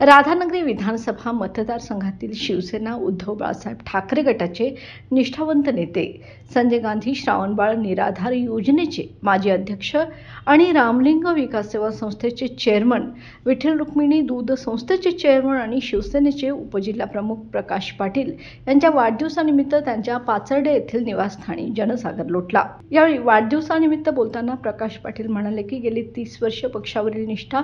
राधानगरी विधानसभा मतदारसंघातील शिवसेना उद्धव बाळासाहेब ठाकरे गटाचे निष्ठावंत नेते, संजय गांधी श्रावणबाळ निराधार योजनेचे माजी अध्यक्ष आणि रामलिंग विकास सेवा संस्थेचे चेअरमन, विठ्ठल रुक्मिणी दूध संस्थेचे चेअरमन आणि शिवसेनेचे उपजिल्हाप्रमुख प्रकाश पाटील यांच्या वाढदिवसानिमित्त त्यांच्या पाचर्डे येथील निवासस्थानी जनसागर लोटला। यावेळी वाढदिवसानिमित्त बोलताना प्रकाश पाटील म्हणाले की गेली 30 वर्षे पक्षावरील निष्ठा,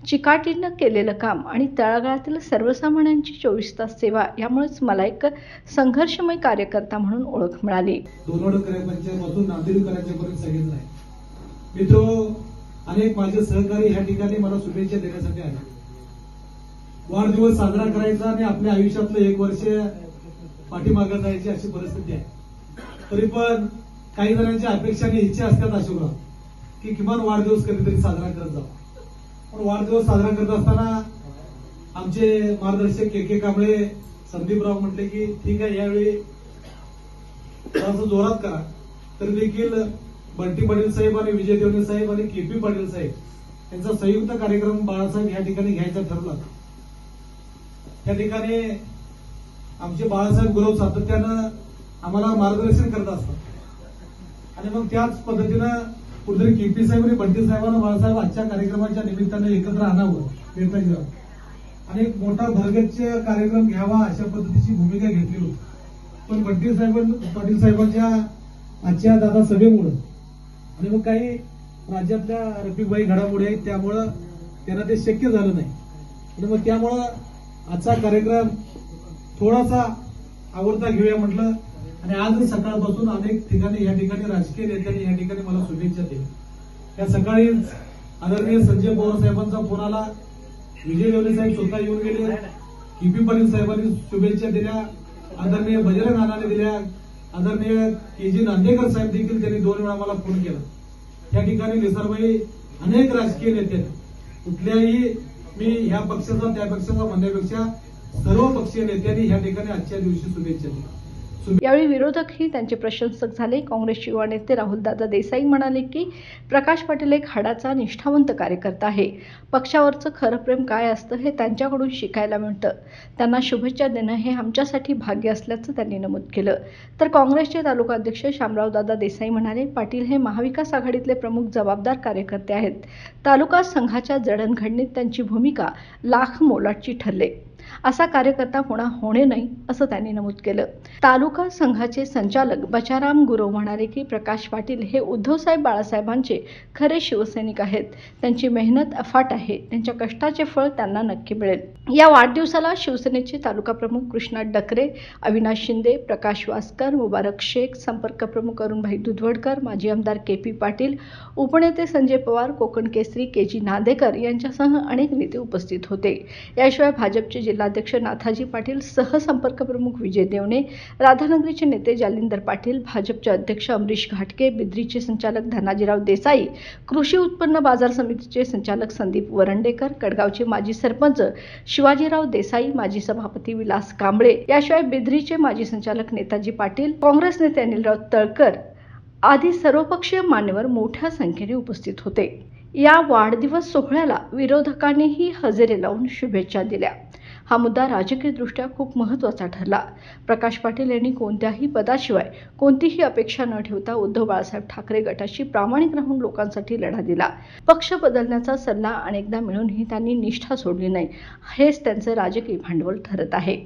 चिकाटीनं केलेलं काम आणि तळागाळातील सर्वसामान्यांची 24 तास सेवा यामुळेच मला एक संघर्षमय कार्यकर्ता म्हणून ओळख मिळाली। दोनवडकरांपासून नांदेडकरांच्यापर्यंत सगळेच आहे मित्र, अनेक माझे सहकारी ह्या ठिकाणी मला शुभेच्छा देण्यासाठी आले। वाढदिवस साजरा करायचा आणि आपल्या आयुष्यातलं 1 वर्ष पाठीमागे जायची अशी परिस्थिती आहे। तरी पण काही जणांची अपेक्षा आणि इच्छा असतात अशोकराव की किमान वाढदिवस कधीतरी साजरा करत जावा। पण वाढदिवस साजरा करत असताना आमचे मार्गदर्शक के कांबळे संदीपराव म्हटले की ठीक आहे, यावेळी जोरात करा। तर देखील बंटी पाटील साहेब आणि विजय देवणे साहेब आणि केपी पाटील साहेब यांचा संयुक्त कार्यक्रम बाळासाहेब या ठिकाणी घ्यायचा ठरला। त्या ठिकाणी आमचे बाळासाहेब गुरव सातत्यानं आम्हाला मार्गदर्शन करत असतात आणि मग त्याच पद्धतीनं कुठेतरी केपी साहेब आणि बंटी साहेबांना बाळासाहेब आजच्या कार्यक्रमाच्या निमित्तानं एकत्र आणावं, भेटता घ्यावं आणि एक मोठा भरगच्च कार्यक्रम घ्यावा अशा पद्धतीची भूमिका घेतली होती। पण बंटी साहेब पाटील साहेबांच्या आजच्या दादा सभेमुळे आणि मग काही राज्यातल्या रफिकभाई घडामोडी आहेत त्यामुळं त्यांना ते शक्य झालं नाही आणि मग त्यामुळं आजचा कार्यक्रम थोडासा आवडता घेऊया म्हटलं आणि आज सकाळपासून अनेक ठिकाणी या ठिकाणी राजकीय नेत्यांनी या ठिकाणी मला शुभेच्छा दिल्या। त्या सकाळीच आदरणीय संजय पवार साहेबांचा फोन आला, विजय देवणे साहेब स्वतः येऊन गेले, केपी पाटील साहेबांनी शुभेच्छा दिल्या, आदरणीय बजरंग नानाने दिल्या, आदरणीय के.जी. नांदेकर साहेब देखील त्यांनी 2 वेळा मला फोन केला। त्या ठिकाणी निसारबाई अनेक राजकीय नेत्यांनी कुठल्याही मी ह्या पक्षाचा त्या पक्षाचा म्हणण्यापेक्षा सर्व पक्षीय नेत्यांनी ह्या ठिकाणी आजच्या दिवशी शुभेच्छा दिल्या। यावेळी विरोधकही त्यांचे प्रशंसक झाले। काँग्रेसचे युवा नेते राहुलदादा देसाई म्हणाले की प्रकाश पाटील एक हाडाचा निष्ठावंत कार्यकर्ता आहे। पक्षावरचं खरं प्रेम काय असतं हे त्यांच्याकडून शिकायला मिळतं। त्यांना शुभेच्छा देणं हे आमच्यासाठी भाग्य असल्याचं त्यांनी नमूद केलं। तर काँग्रेसचे तालुका अध्यक्ष शामरावदादा देसाई म्हणाले, पाटील हे महाविकास आघाडीतले प्रमुख जबाबदार कार्यकर्ते आहेत। तालुका संघाच्या जडणघडणीत त्यांची भूमिका लाख मोलाची ठरले। असा कार्यकर्ता पुन्हा होणे नाही असं त्यांनी नमूद केलं। तालुका संघाचे संचालक बचाराम गुरव म्हणाले की प्रकाश पाटील हे उद्धवसाहेब बाळासाहेबांचे खरे शिवसैनिक आहेत। त्यांची मेहनत अफाट आहे, त्यांच्या कष्टाचे फळ त्यांना नक्की मिळेल। या वाढदिवसाला शिवसेनेचे तालुका प्रमुख कृष्णा डकरे, अविनाश शिंदे, प्रकाश वासकर, मुबारक शेख, संपर्क प्रमुख अरुणभाई दुधवडकर, माजी आमदार केपी पाटील, उपनेते संजय पवार, कोकण केसरी के.जी. नांदेकर यांच्यासह अनेक नेते उपस्थित होते। याशिवाय भाजपचे जिल्हाध्यक्ष नाथाजी पाटील, सहसंपर्क प्रमुख विजय देवणे, राधानगरीचे नेते जालिंदर पाटील, भाजपचे अध्यक्ष अमरीश घाटके, बिद्रीचे संचालक धनाजीराव देसाई, कृषी उत्पन्न बाजार समितीचे संचालक संदीप वरंडेकर, कडगावचे माजी सरपंच शिवाजीराव देसाई, माजी सभापती विलास कांबळे, याशिवाय बिद्रीचे माजी संचालक नेताजी पाटील, काँग्रेस नेते अनिलराव तळकर आदी सर्वपक्षीय मान्यवर मोठ्या संख्येने उपस्थित होते। या वाढदिवस सोहळ्याला विरोधकांनीही हजेरी लावून शुभेच्छा दिल्या। हा मुद्दा राजकीयदृष्ट्या खूप महत्त्वाचा ठरला। प्रकाश पाटील यांनी कोणत्याही पदाशिवाय कोणतीही अपेक्षा न ठेवता उद्धव बाळासाहेब ठाकरे गटाशी प्रामाणिक राहून लोकांसाठी लढा दिला। पक्ष बदलण्याचा सल्ला अनेकदा मिळूनही त्यांनी निष्ठा सोडली नाही, हेच त्यांचं राजकीय भांडवल ठरत आहे।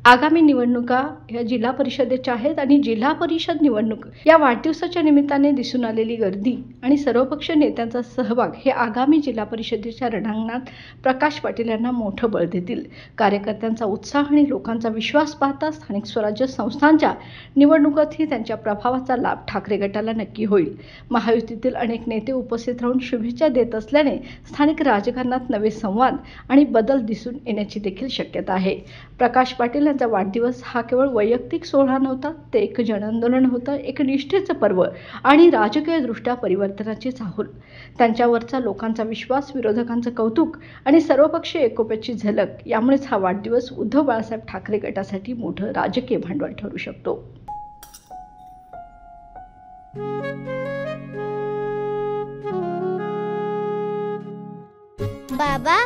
आगामी निवडणुका या जिल्हा परिषदेच्या आहेत आणि जिल्हा परिषद निवडणूक या वाढदिवसाच्या निमित्ताने दिसून आलेली गर्दी आणि सर्वपक्षीय नेत्यांचा सहभाग हे आगामी जिल्हा परिषदेच्या रणांगणात प्रकाश पाटील यांना मोठं बळ देतील। कार्यकर्त्यांचा उत्साह आणि लोकांचा विश्वास पाहता स्थानिक स्वराज्य संस्थांच्या निवडणुकातही त्यांच्या प्रभावाचा लाभ ठाकरे गटाला नक्की होईल। महायुतीतील अनेक नेते उपस्थित राहून शुभेच्छा देत असल्याने स्थानिक राजकारणात नवे संवाद आणि बदल दिसून येण्याची देखील शक्यता आहे। प्रकाश पाटील यांचा वाढदिवस हा केवळ वैयक्तिक सोहळा नव्हता, ते एक जनआंदोलन होतं, एक निष्ठेचं पर्व आणि राजकीयदृष्ट्या परिवर्तनाची चाहूल। त्यांच्यावरचा लोकांचा विश्वास, विरोधकांचं कौतुक आणि सर्वपक्षीय एकोप्याची झलक यामुळेच हा वाढदिवस उद्धव बाळासाहेब ठाकरे गटासाठी मोठं राजकीय भांडवल ठरू शकतो। बाबा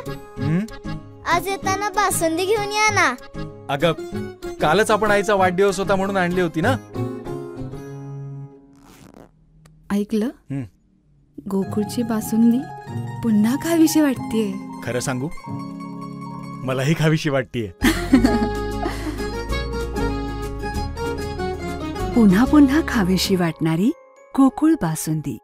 आज येताना बासुंदी घेऊन या ना. अगं कालच आपण आईचा वाढदिवस होता म्हणून आणली होती ना. ऐकलं, गोकुळची बासुंदी पुन्हा खावीशी वाटतेय. खरं सांगू, मलाही खावीशी वाटतेय. पुन्हा पुन्हा खावीशी वाटणारी गोकुळ बासुंदी.